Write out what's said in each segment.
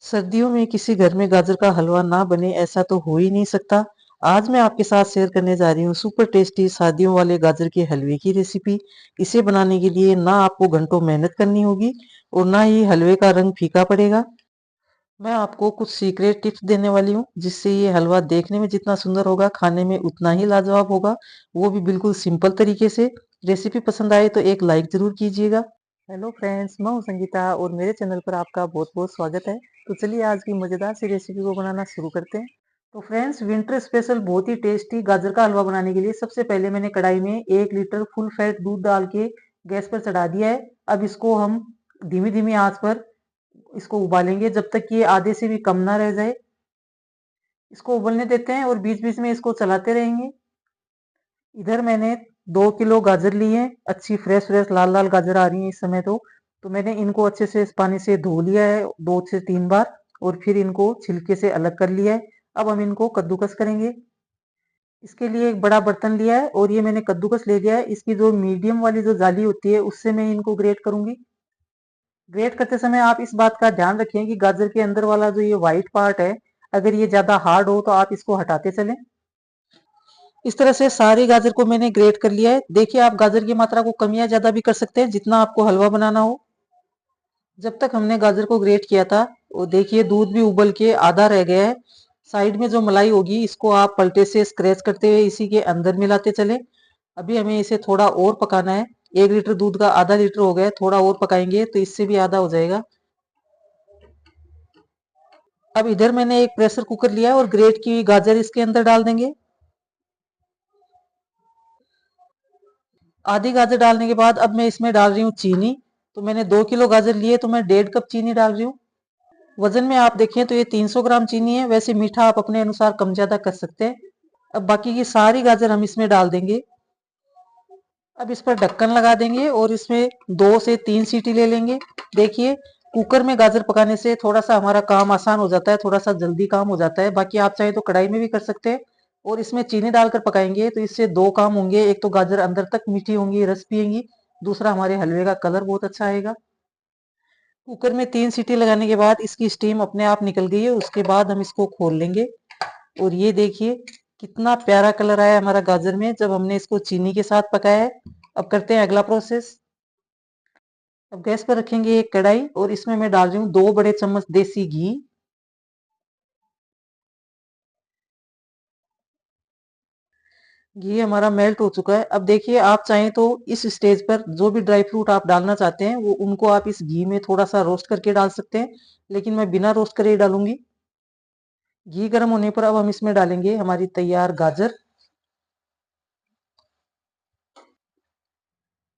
सर्दियों में किसी घर में गाजर का हलवा ना बने ऐसा तो हो ही नहीं सकता। आज मैं आपके साथ शेयर करने जा रही हूँ सुपर टेस्टी शादियों वाले गाजर के हलवे की रेसिपी। इसे बनाने के लिए ना आपको घंटों मेहनत करनी होगी और ना ही हलवे का रंग फीका पड़ेगा। मैं आपको कुछ सीक्रेट टिप्स देने वाली हूँ जिससे ये हलवा देखने में जितना सुंदर होगा खाने में उतना ही लाजवाब होगा, वो भी बिल्कुल सिंपल तरीके से। रेसिपी पसंद आए तो एक लाइक जरूर कीजिएगा। हेलो फ्रेंड्स, मैं हूँ संगीता और मेरे चैनल पर आपका बहुत बहुत स्वागत है। तो चलिए आज की मज़ेदार सी रेसिपी को बनाना शुरू करते हैं। तो फ्रेंड्स, विंटर स्पेशल बहुत ही टेस्टी गाजर का हलवा बनाने के लिए सबसे पहले मैंने कढ़ाई में 1 लीटर फुल फैट दूध डाल के गैस पर चढ़ा दिया है। अब इसको हम धीमी धीमी आंच पर इसको उबालेंगे जब तक कि ये आधे से भी कम ना रह जाए। इसको उबलने देते हैं और बीच बीच में इसको चलाते रहेंगे। इधर मैंने 2 किलो गाजर ली है, अच्छी फ्रेश फ्रेश लाल लाल गाजर आ रही है इस समय। तो मैंने इनको अच्छे से इस पानी से धो लिया है 2 से 3 बार और फिर इनको छिलके से अलग कर लिया है। अब हम इनको कद्दूकस करेंगे। इसके लिए एक बड़ा बर्तन लिया है और ये मैंने कद्दूकस ले लिया है। इसकी जो मीडियम वाली जो जाली होती है उससे मैं इनको ग्रेट करूंगी। ग्रेट करते समय आप इस बात का ध्यान रखें कि गाजर के अंदर वाला जो ये व्हाइट पार्ट है, अगर ये ज्यादा हार्ड हो तो आप इसको हटाते चलें। इस तरह से सारी गाजर को मैंने ग्रेट कर लिया है। देखिए, आप गाजर की मात्रा को कम या ज्यादा भी कर सकते हैं जितना आपको हलवा बनाना हो। जब तक हमने गाजर को ग्रेट किया था वो देखिए दूध भी उबल के आधा रह गया है। साइड में जो मलाई होगी इसको आप पलटे से स्क्रैच करते हुए इसी के अंदर मिलाते चले। अभी हमें इसे थोड़ा और पकाना है। 1 लीटर दूध का आधा लीटर हो गया है, थोड़ा और पकाएंगे तो इससे भी आधा हो जाएगा। अब इधर मैंने एक प्रेशर कुकर लिया है और ग्रेट की हुई गाजर इसके अंदर डाल देंगे। आधी गाजर डालने के बाद अब मैं इसमें डाल रही हूँ चीनी। तो मैंने 2 किलो गाजर लिए तो मैं 1.5 कप चीनी डाल रही हूँ। वजन में आप देखें तो ये 300 ग्राम चीनी है। वैसे मीठा आप अपने अनुसार कम ज्यादा कर सकते हैं। अब बाकी की सारी गाजर हम इसमें डाल देंगे। अब इस पर ढक्कन लगा देंगे और इसमें 2 से 3 सीटी ले लेंगे। देखिए, कुकर में गाजर पकाने से थोड़ा सा हमारा काम आसान हो जाता है, थोड़ा सा जल्दी काम हो जाता है। बाकी आप चाहे तो कढ़ाई में भी कर सकते हैं और इसमें चीनी डालकर पकाएंगे तो इससे दो काम होंगे। एक तो गाजर अंदर तक मीठी होंगी, रस पिएंगी। दूसरा, हमारे हलवे का कलर बहुत अच्छा आएगा। कुकर में 3 सीटी लगाने के बाद इसकी स्टीम अपने आप निकल गई है। उसके बाद हम इसको खोल लेंगे और ये देखिए कितना प्यारा कलर आया हमारा गाजर में जब हमने इसको चीनी के साथ पकाया है। अब करते हैं अगला प्रोसेस। अब गैस पर रखेंगे एक कढ़ाई और इसमें मैं डाल रही हूँ 2 बड़े चम्मच देसी घी। घी हमारा मेल्ट हो चुका है। अब देखिए, आप चाहें तो इस स्टेज पर जो भी ड्राई फ्रूट आप डालना चाहते हैं वो उनको आप इस घी में थोड़ा सा रोस्ट करके डाल सकते हैं, लेकिन मैं बिना रोस्ट करे ही डालूंगी। घी गर्म होने पर अब हम इसमें डालेंगे हमारी तैयार गाजर।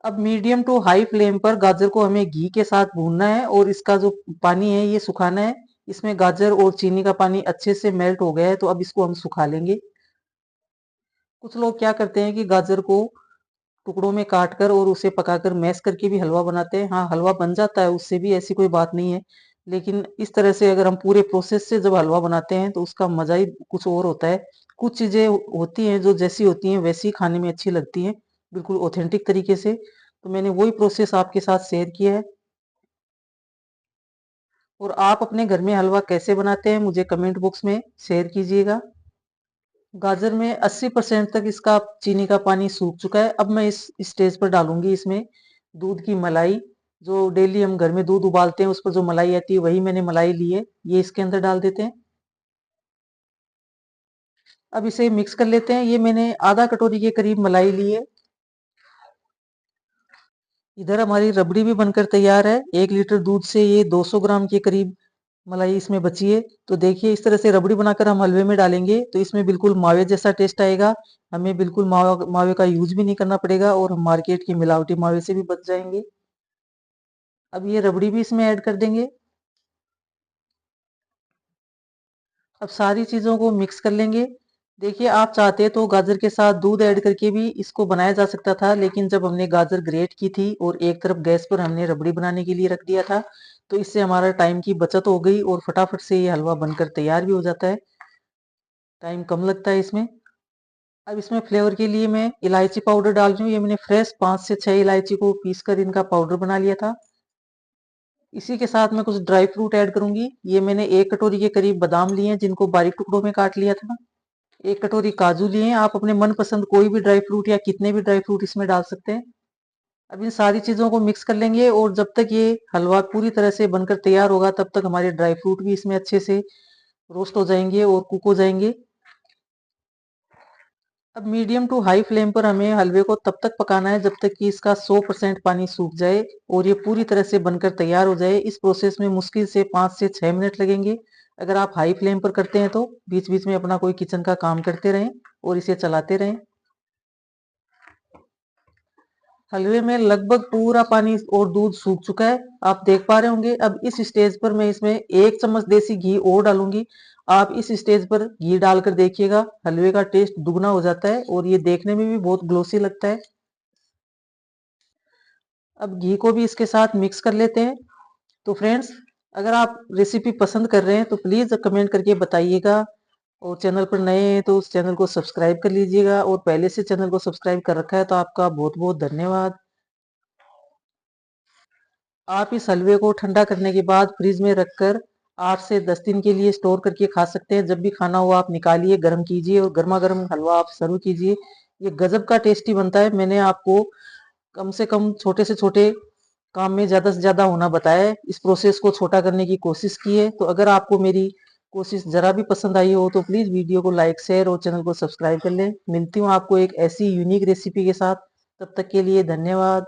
अब मीडियम टू हाई फ्लेम पर गाजर को हमें घी के साथ भूनना है और इसका जो पानी है ये सुखाना है। इसमें गाजर और चीनी का पानी अच्छे से मेल्ट हो गया है तो अब इसको हम सुखा लेंगे। कुछ लोग क्या करते हैं कि गाजर को टुकड़ों में काट कर और उसे पकाकर मैश करके भी हलवा बनाते हैं। हाँ, हलवा बन जाता है उससे भी, ऐसी कोई बात नहीं है। लेकिन इस तरह से अगर हम पूरे प्रोसेस से जब हलवा बनाते हैं तो उसका मजा ही कुछ और होता है। कुछ चीजें होती हैं जो जैसी होती हैं वैसी खाने में अच्छी लगती हैं, बिल्कुल ऑथेंटिक तरीके से। तो मैंने वही प्रोसेस आपके साथ शेयर किया है। और आप अपने घर में हलवा कैसे बनाते हैं मुझे कमेंट बॉक्स में शेयर कीजिएगा। गाजर में 80% तक इसका चीनी का पानी सूख चुका है। अब मैं इस स्टेज पर डालूंगी इसमें दूध की मलाई। जो डेली हम घर में दूध उबालते हैं उस पर जो मलाई आती है वही मैंने मलाई ली है, ये इसके अंदर डाल देते हैं। अब इसे मिक्स कर लेते हैं। ये मैंने आधा कटोरी के करीब मलाई ली है। इधर हमारी रबड़ी भी बनकर तैयार है। 1 लीटर दूध से ये 200 ग्राम के करीब मलाई इसमें बची है। तो देखिए, इस तरह से रबड़ी बनाकर हम हलवे में डालेंगे तो इसमें बिल्कुल मावे जैसा टेस्ट आएगा। हमें बिल्कुल मावे का यूज भी नहीं करना पड़ेगा और हम मार्केट की मिलावटी मावे से भी बच जाएंगे। अब ये रबड़ी भी इसमें ऐड कर देंगे। अब सारी चीजों को मिक्स कर लेंगे। देखिए, आप चाहते तो गाजर के साथ दूध ऐड करके भी इसको बनाया जा सकता था, लेकिन जब हमने गाजर ग्रेट की थी और एक तरफ गैस पर हमने रबड़ी बनाने के लिए रख दिया था तो इससे हमारा टाइम की बचत हो गई और फटाफट से ये हलवा बनकर तैयार भी हो जाता है। टाइम कम लगता है इसमें। अब इसमें फ्लेवर के लिए मैं इलायची पाउडर डाल रही हूँ। ये मैंने फ्रेश 5 से 6 इलायची को पीस कर इनका पाउडर बना लिया था। इसी के साथ मैं कुछ ड्राई फ्रूट ऐड करूंगी। ये मैंने 1 कटोरी के करीब बादाम लिए हैं जिनको बारीक टुकड़ों में काट लिया था। 1 कटोरी काजू लिए हैं। आप अपने मनपसंद कोई भी ड्राई फ्रूट या कितने भी ड्राई फ्रूट इसमें डाल सकते हैं। अब इन सारी चीजों को मिक्स कर लेंगे और जब तक ये हलवा पूरी तरह से बनकर तैयार होगा तब तक हमारे ड्राई फ्रूट भी इसमें अच्छे से रोस्ट हो जाएंगे और कुक हो जाएंगे। अब मीडियम टू हाई फ्लेम पर हमें हलवे को तब तक पकाना है जब तक कि इसका 100% पानी सूख जाए और ये पूरी तरह से बनकर तैयार हो जाए। इस प्रोसेस में मुश्किल से 5 से 6 मिनट लगेंगे। अगर आप हाई फ्लेम पर करते हैं तो बीच बीच में अपना कोई किचन का काम करते रहें और इसे चलाते रहें। हलवे में लगभग पूरा पानी और दूध सूख चुका है, आप देख पा रहे होंगे। अब इस स्टेज पर मैं इसमें 1 चम्मच देसी घी और डालूंगी। आप इस स्टेज पर घी डालकर देखिएगा, हलवे का टेस्ट दुगना हो जाता है और ये देखने में भी बहुत ग्लोसी लगता है। अब घी को भी इसके साथ मिक्स कर लेते हैं। तो फ्रेंड्स, अगर आप रेसिपी पसंद कर रहे हैं तो प्लीज कमेंट करके बताइएगा और चैनल पर नए हैं तो उस चैनल को सब्सक्राइब कर लीजिएगा और पहले से चैनल को सब्सक्राइब कर रखा है तो आपका बहुत बहुत धन्यवाद। आप इस हलवे को ठंडा करने के बाद फ्रिज में रखकर 8 से 10 दिन के लिए स्टोर करके खा सकते हैं। जब भी खाना हो आप निकालिए, गर्म कीजिए और गर्मा गर्म हलवा आप सर्व कीजिए। ये गजब का टेस्टी बनता है। मैंने आपको कम से कम छोटे से छोटे काम में ज्यादा से ज्यादा होना बताया है। इस प्रोसेस को छोटा करने की कोशिश की है। तो अगर आपको मेरी कोशिश जरा भी पसंद आई हो तो प्लीज वीडियो को लाइक शेयर और चैनल को सब्सक्राइब कर लें। मिलती हूँ आपको एक ऐसी यूनिक रेसिपी के साथ। तब तक के लिए धन्यवाद।